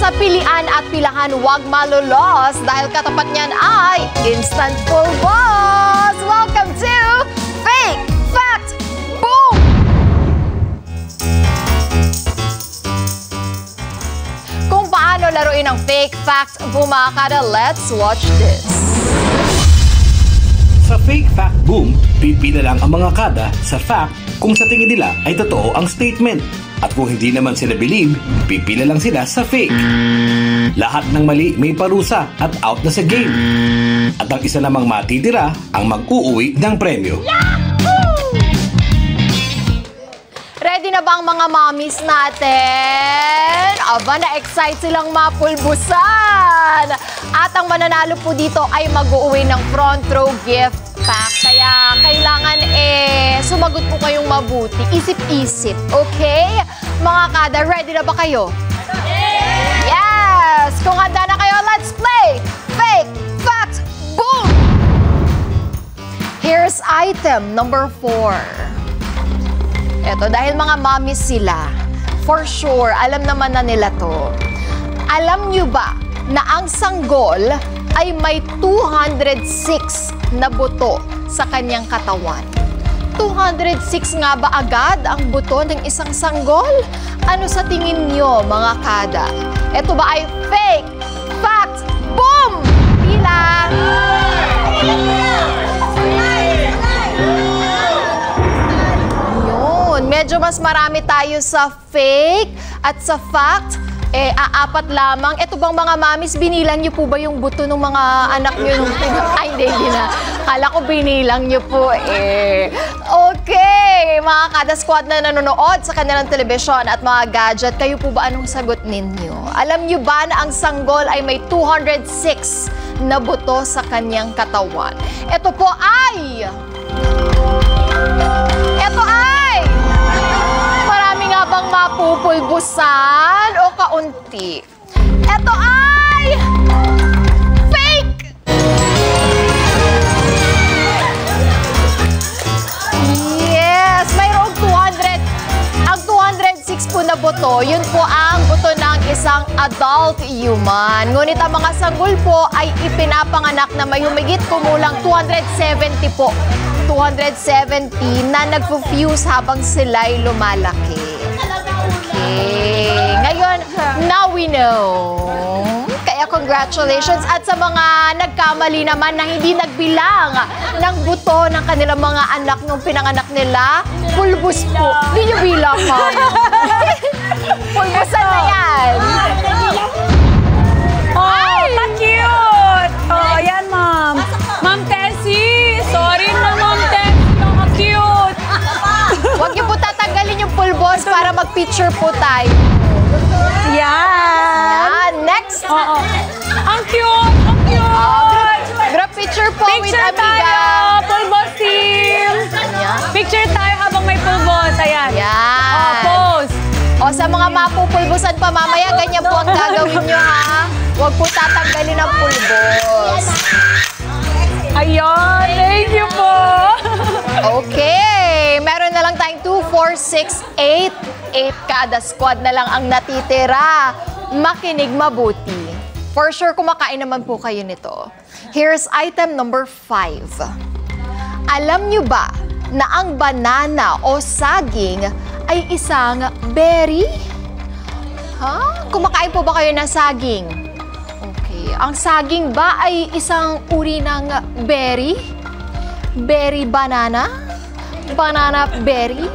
Sa pilian at pilahan, huwag malulos dahil katapat niyan ay Instant Pulbos! Welcome to Fake Fact Boom! Kung paano laruin ang Fake Fact Boom, mga kada, let's watch this. Sa Fake Fact Boom, pipila lang ang mga kada sa fact kung sa tingin nila ay totoo ang statement. At kung hindi naman sila believe, pipila lang sila sa fake. Lahat ng mali may parusa at out na sa game. At ang isa namang matitira ang mag-uuwi ng premyo. Ready na ba ang mga mommies natin? Aba, na-excite silang mapulbusan! At ang mananalo po dito ay mag-uuwi ng front row gift pack. Kaya kailangan sumagot po kayong mabuti. Isip-isip, okay? Mga kada, ready na ba kayo? Yes! Kung handa na kayo, let's play Fake Fact Boom! Here's item number 4. Eto, dahil mga mommies sila, for sure, alam naman na nila to. Alam nyo ba na ang sanggol ay may 206 na buto sa kanyang katawan? 206 nga ba agad ang buto ng isang sanggol? Ano sa tingin nyo, mga kada? Ito ba ay Fake Fact Boom? Bilang! Yun, medyo mas marami tayo sa fake at sa fact. Aapat lamang. Ito bang mga mamis, binilang niyo po ba yung buto ng mga anak niyo? Ay, hindi na. Kala ko binilang niyo po Okay, mga kada squad na nanonood sa kanilang telebisyon at mga gadget, kayo po ba anong sagot ninyo? Alam niyo ba na ang sanggol ay may 206 na buto sa kanyang katawan? Ito po ay... bang mapupulbusan o kaunti? Ito ay fake! Yes! Mayroong 200. Ang 206 po na buto, yun po ang buto ng isang adult human. Ngunit ang mga sanggol po ay ipinapanganak na may humigit kumulang 270 po. 270 na nagpo-fuse habang sila'y lumalaki. Ngayon, now we know. Kaya congratulations. At sa mga nagkamali naman na hindi nagbilang ng buto ng kanilang mga anak nung pinanganak nila, pulbus po. Hindi nyo bilang, ma'am. Pulbusan na yan. Oh, pa-cute! Oh, yan, ma'am. Ma'am Tessie! Sorry na, ma'am Tessie. Naka-cute. Huwag niyo po tatanggalin yung pulbos para mag-picture po tayo. Yan. Next. Oo. Ang cute! Ang cute! Group picture po with Picture Amiga. tayo! Pulbos team! Picture tayo habang may pulbos. Ayan. Yan. Oh, pose. O sa mga mapupulbusan pa mamaya, ganyan po ang gagawin nyo, ha? Huwag po tatanggalin ang pulbos. Ayun. Thank you po. Okay. Meron na lang tayong 2, 4, 6, 8. 8 kada squad na lang ang natitira. Makinig mabuti. For sure, kumakain naman po kayo nito. Here's item number 5. Alam nyo ba na ang banana o saging ay isang berry? Ha? Kumakain po ba kayo ng saging? Okay. Ang saging ba ay isang uri ng berry? Berry banana? Banana berry?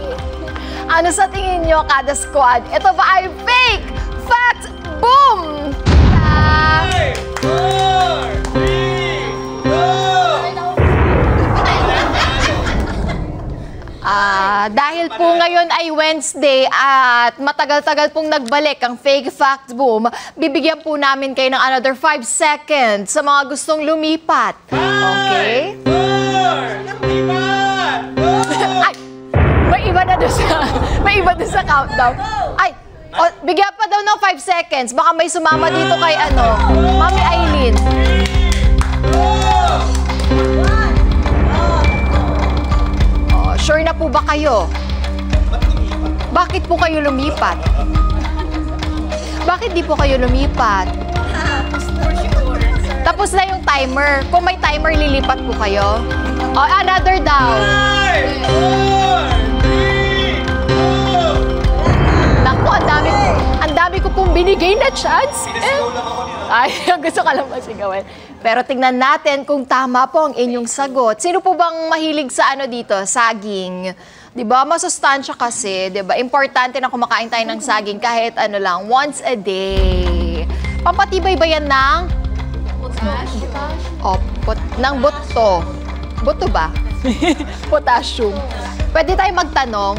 Ano sa tingin nyo, kada squad? Ito ba ay fake? Fact? Boom! 5, 4, 3, go! Dahil po ngayon ay Wednesday at matagal-tagal pong nagbalik ang Fake Fact Boom, bibigyan po namin kayo ng another 5 seconds sa mga gustong lumipat. Okay? 4, 5, ay! May iba doon sa countdown. Ay! Bigyan pa daw ng 5 seconds. Baka may sumama dito kay Mami Aileen. Sure na po ba kayo? Bakit po kayo lumipat? Bakit di po kayo lumipat? Tapos na yung timer. Kung may timer, lilipat po kayo. Oh, another daw. Naku, ang dami ko pong binigay na chance. Ay, gusto ka lang masigawan. Pero tingnan natin kung tama po ang inyong sagot. Sino po bang mahilig sa ano dito? Saging. 'Di ba? Masustansya kasi, 'di ba? Importante na kumakain tayo ng saging kahit ano lang, once a day. Pampatibay ba yan ng ng buto. Buto ba? Potassium. Pwede tayo magtanong.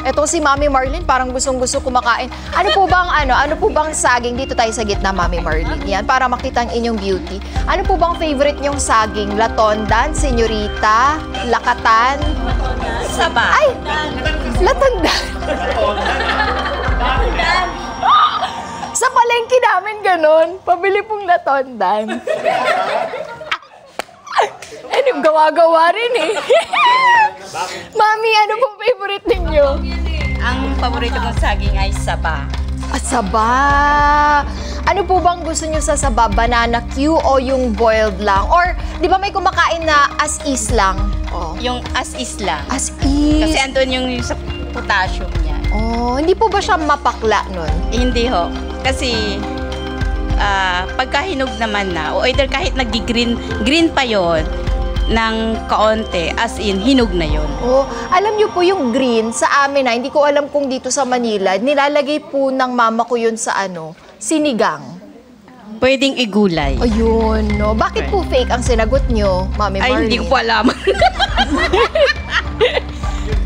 Ito si Mami Marlene, parang gustong-gusto kumakain. Ano po bang saging? Dito tayo sa gitna, Mami Marlene. Yan, para makita ang inyong beauty. Ano po bang favorite niyong saging? Latondan, senyorita, lakatan? Saba. Ay! Latondan. Sa palengke namin ganun. Pabili pong latondan. Ano, gawa-gawa rin eh. Mami, ano pong favorite ninyo? Ang paborito kong saging ay saba. Saba. Ano po bang gusto nyo sa saba? Banana Q o yung boiled lang? Or, di ba may kumakain na as is lang? Oh. Yung as is lang. As is? Kasi andun yung sa potassium niya. Oh, hindi po ba siya mapakla nun? Hindi ho. Kasi pagka hinog naman na, o either kahit green pa yon ng kaonte, as in, hinog na yon. Oh, alam niyo po yung green sa amin na, hindi ko alam kung dito sa Manila, nilalagay po ng mama ko yun sa sinigang. Pwedeng igulay. Ayun, no. Bakit po fake ang sinagot niyo, Mami Marlene? Ay, hindi ko po alam.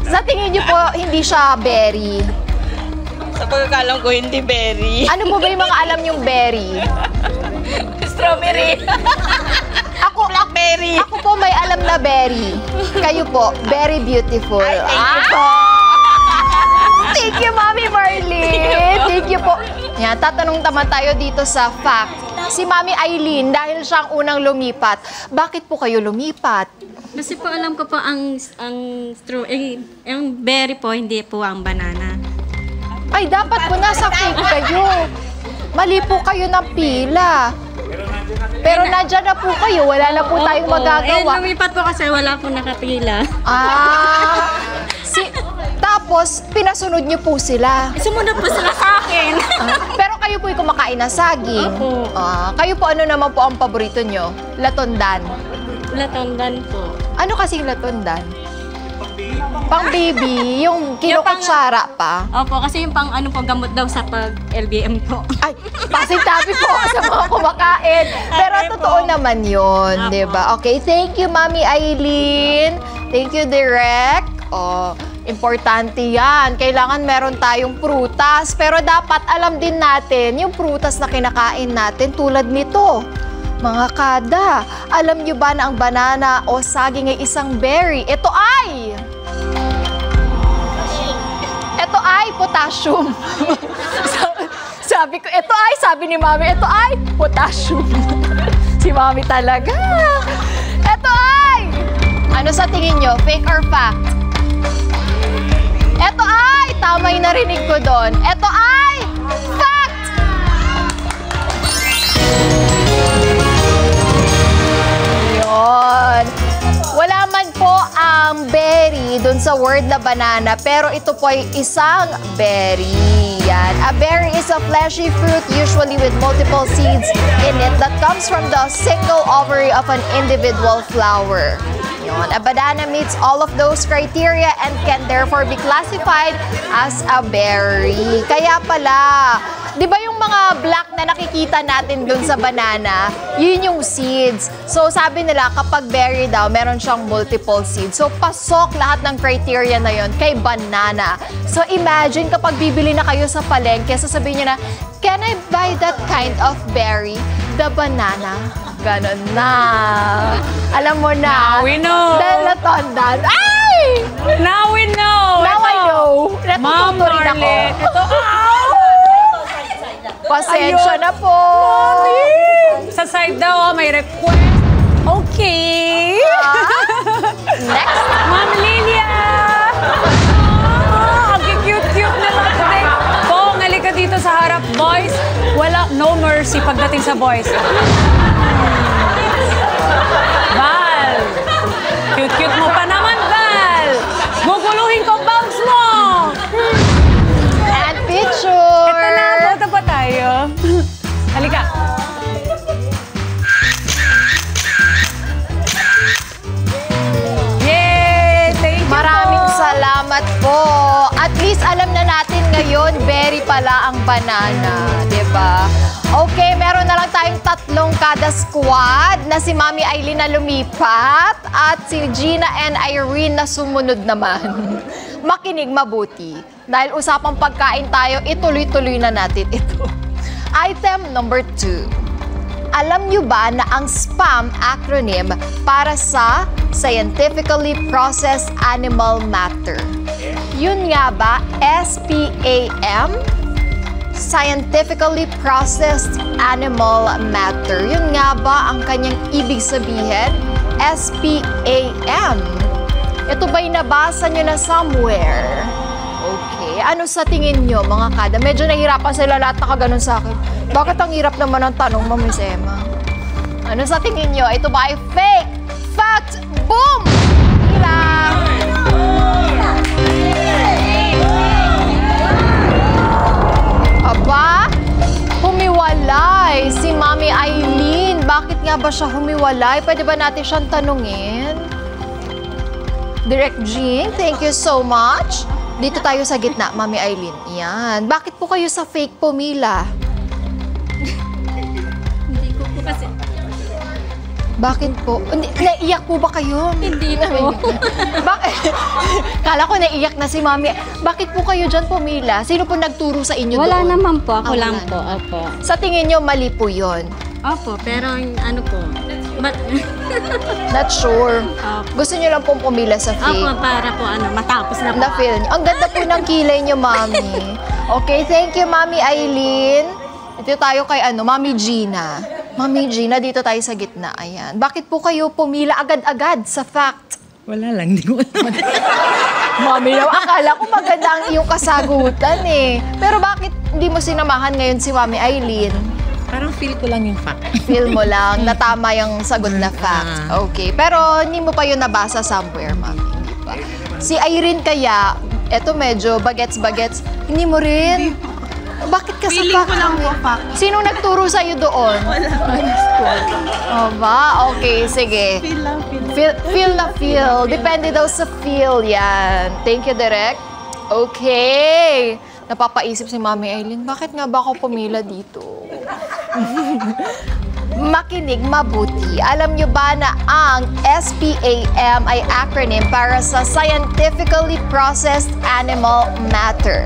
Sa tingin niyo po, hindi siya berry? Sa pagkakalam ko, hindi berry. Ano po ba yung mga alam niyong berry? Strawberry. Blackberry. Ako po may alam na berry. Kayo po, very beautiful. Ay, thank you po. Thank you, Mami Marlene. Thank you po. Yan, tatanong naman tayo dito sa fact. Si Mami Aileen, dahil siya ang unang lumipat, bakit po kayo lumipat? Kasi po alam ko po ang berry po, hindi po ang banana. Ay, dapat po nasa fake kayo. Mali po kayo ng pila. Pero nandyan na po kayo, wala na po tayong magagawa. Lumipat po kasi wala po nakapila. Tapos, pinasunod niyo po sila. Sumunod po sila sa akin. Pero kayo po'y kumakain na saging. Opo. Kayo po, ano naman po ang paborito niyo? Latondan. Latondan po. Ano kasing latondan? Pang baby, yung kinukutsara pa. Opo, kasi yung pang gamot daw sa pag-LBM po. Ay, pasintabi po sa mga kumakain. Pero totoo naman yun, di ba? Okay, thank you, Mami Aileen. Thank you, Direk. Importante yan. Kailangan meron tayong prutas. Pero dapat alam din natin yung prutas na kinakain natin tulad nito. Mga kada, alam nyo ba na ang banana o saging ay isang berry? Ito ay potassium. Sabi ko, sabi ni Mami, ito ay potassium. Si Mami talaga. Ito ay, ano sa tingin nyo, fake or fact? Ito ay, tama yung narinig ko doon. Ito ay, fact! Yun. Wala man po ang berry doon sa word na banana, pero ito po ay isang berry. Yan. A berry is a fleshy fruit usually with multiple seeds in it that comes from the single ovary of an individual flower. Yun. A banana meets all of those criteria and can therefore be classified as a berry. Kaya pala, di ba yung mga black na nakikita natin dun sa banana, yun yung seeds. So sabi nila, kapag berry daw, meron siyang multiple seeds. So pasok lahat ng criteria na yun kay banana. So imagine kapag bibili na kayo sa palengke, sasabihin nyo na, can I buy that kind of berry? The banana. Ganon na. Alam mo na. Now we know. Dahil natondan. Ay! Now we know. Now I know. Ma'am Natututo rin ako. Marlene. Ito. Pasensya na po. Sa side daw, may request. Okay. Next. Ma'am Lilia. Ang cute-cute naman today. Bong, halika dito sa harap, boys. Wala, no mercy pagdating sa boys. Val! Cute-cute mo pa naman, Val! Guguluhin ko bangs mo! And picture! Ito na, photo pa tayo. Halika. Yay! Thank you Maraming po. salamat po. At least alam na natin ngayon, berry pala ang banana. Diba? Okay, meron na lang tayong 3 kada squad na si Mami Aileen na lumipat at si Gina and Irene na sumunod naman. Makinig mabuti. Dahil usapang pagkain tayo, ituloy-tuloy na natin ito. Item number 2. Alam niyo ba na ang SPAM acronym para sa Scientifically Processed Animal Matter? Yun nga ba, SPAM? Scientifically Processed Animal Matter. Yun nga ba ang kanyang ibig sabihin? SPAM. Ito ba'y nabasa niyo na somewhere? Okay. Ano sa tingin niyo, mga kada? Medyo nahihirapan sila lahat nakaganon sa akin. Bakit ang hirap naman ang tanong mo, Miss Emma? Ano sa tingin niyo? Ito ba ay fake? Fact? Boom! Hilang! Aba, humiwalay si Mami Aileen. Bakit nga ba siya humiwalay? Pwede ba natin siyang tanungin? Direct Jean, thank you so much. Dito tayo sa gitna, Mami Aileen. Yan. Bakit po kayo sa fake pumila? Hindi ko po kasi. Bakit po? Naiiyak po ba kayo? Hindi po. Bakit? Kala ko naiiyak na si Mami. Bakit po kayo dyan pumila? Sino po nagturo sa inyo Wala doon? naman po. Ako Ah, lang wala po. Opo. Sa tingin nyo, mali po yun. Opo, pero ano po. Not sure. Opo. Gusto nyo lang pong pumila sa fake. Opo, para po matapos na po. Na-feel nyo. Ang ganda po ng kilay nyo, Mami. Okay, thank you, Mami Aileen. Dito tayo kay Mami Gina. Mami Gina, dito tayo sa gitna. Ayan. Bakit po kayo pumila agad-agad sa fact? Wala lang, hindi ko alam. Mami, akala ko maganda ang iyong kasagutan eh. Pero bakit hindi mo sinamahan ngayon si Mami Aileen? Parang feel ko lang yung fact. Feel mo lang na tama yung sagot na fact. Okay. Pero hindi mo pa yun nabasa somewhere, Mami. Hindi pa. Si Irene kaya, eto medyo bagets-bagets. Hindi mo rin? Bakit ka Feeling sa fact? ko lang po, fact. Sinong nagturo sa'yo doon? Oh ba? Okay, sige. Feel lang, Feel na feel. Depende daw sa feel yan. Thank you, Direk. Okay. Napapaisip si Mami Aileen, bakit nga ba ako pumila dito? Makinig mabuti. Alam niyo ba na ang SPAM ay acronym para sa Scientifically Processed Animal Matter?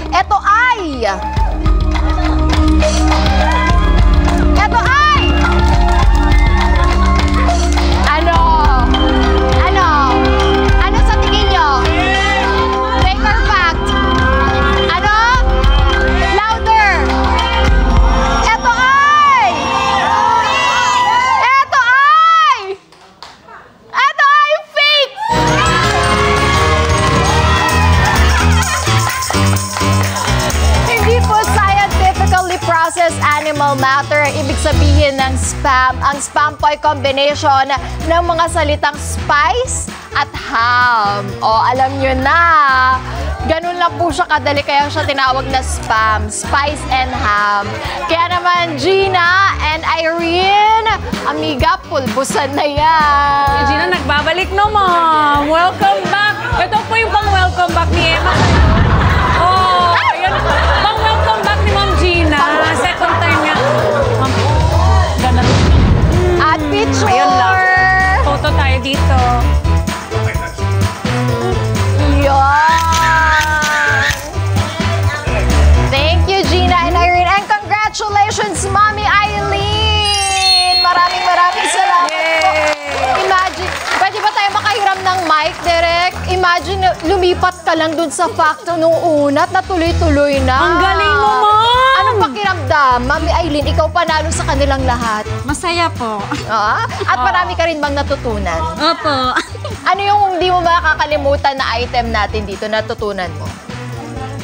Ito ay... Ano sa tingin niyo? Fake or fact? Ano? Louder! Ito ay fake! Hindi po scientifically processed animal matter ang ibig sabihin ng spam. Ang spam po ay combination ng mga salitang spice at ham. O, alam nyo na. Ganun lang po siya kadali, kaya siya tinawag na spam. Spice and ham. Kaya naman, Gina and Irene, amiga, pulbusan na yan. Gina, nagbabalik no, Mom. Welcome back. Ito po yung pang-welcome back ni Emma. Oh, yan. Pang-welcome back ni Ma'am Gina. Second time niya. Ma'am, ganda. At picture! Ayun lang. Photo tayo dito. Yan! Thank you, Gina and Irene. And congratulations, Mami Aileen! Maraming salamat po. Imagine, pwede ba tayo makahiram ng mic, Derek? Imagine, lumipat ka lang dun sa facto nung una at natuloy-tuloy na. Ang galing mo, Mom! Anong pakiramdam? Mami Aileen, ikaw panalo sa kanilang lahat. Masaya po. At marami ka rin bang natutunan? Opo. Ano yung hindi mo makakalimutan na item natin dito, natutunan mo?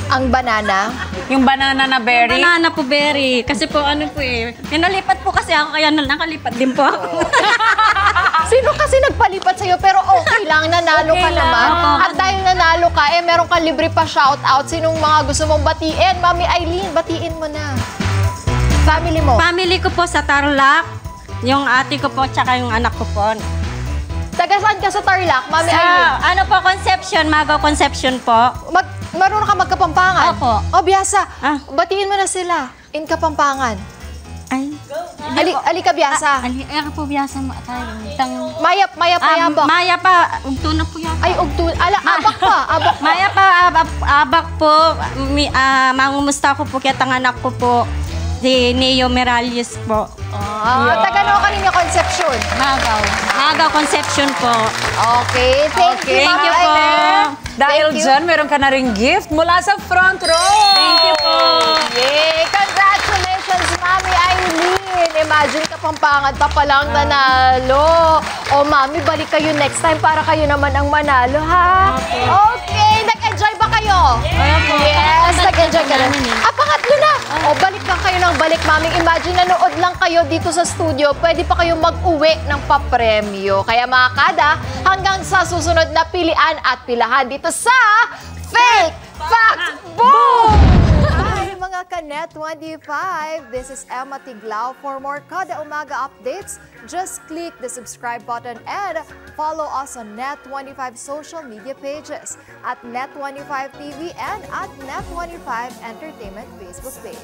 Ang banana. Yung banana na berry. Banana po berry. Kasi po ano po eh. Pinalipat po kasi ako kaya nakalipat din po ako. Sino kasi nagpalipat sa'yo pero okay lang, nanalo ka Okay lang. naman. Opo. At dahil nanalo ka, meron kang libre pa shoutout. Sinong mga gusto mong batiin? Mami Eileen, batiin mo na. Family mo. Family ko po sa Tarlac. Yung ate ko po tsaka yung anak ko po. Taga saan ka sa Tarlac, Mami Sa Eileen? ano po, Conception, Magaw Conception po. Marunong ka magkapampangan? Opo. O, biyasa. Ah. Batiin mo na sila. In Kapampangan. Ay. Ali ka biyasa. Ay po biyasa mo tayo. Maya payabak. Maya pa, ugto na po yan. Ay, ugtun. Abak pa. Abak pa. Maya pa, abak po. Mangumusta ko po kaya anak ko po. Si Neo Meralius po. Taga no kanina Conception. Magaw Conception po. Okay, thank you, Thank Mami you po. Eileen. Dahil Thank you. dyan, meron ka na ring gift mula sa front row. Thank you po. Yay! Congratulations, Mami Eileen! Imagine Kapampangan pa palang nanalo. O, Mami, balik kayo next time para kayo naman ang manalo, ha? Okay! Nag-enjoy ba kayo? Yes, nag-enjoy ka rin. Pangatlo na! O, balik lang kayo ng balik, Mami. Imagine, nanood lang kayo dito sa studio. Pwede pa kayong mag-uwi ng papremyo. Kaya mga kada, hanggang sa susunod na pilian at pilahan dito sa Fake Fact Boom! Hi mga ka-Net 25! This is Emma Tiglao. For more Kada Umaga updates, just click the subscribe button and follow us on Net25 social media pages at Net25 TV and at Net25 Entertainment Facebook page.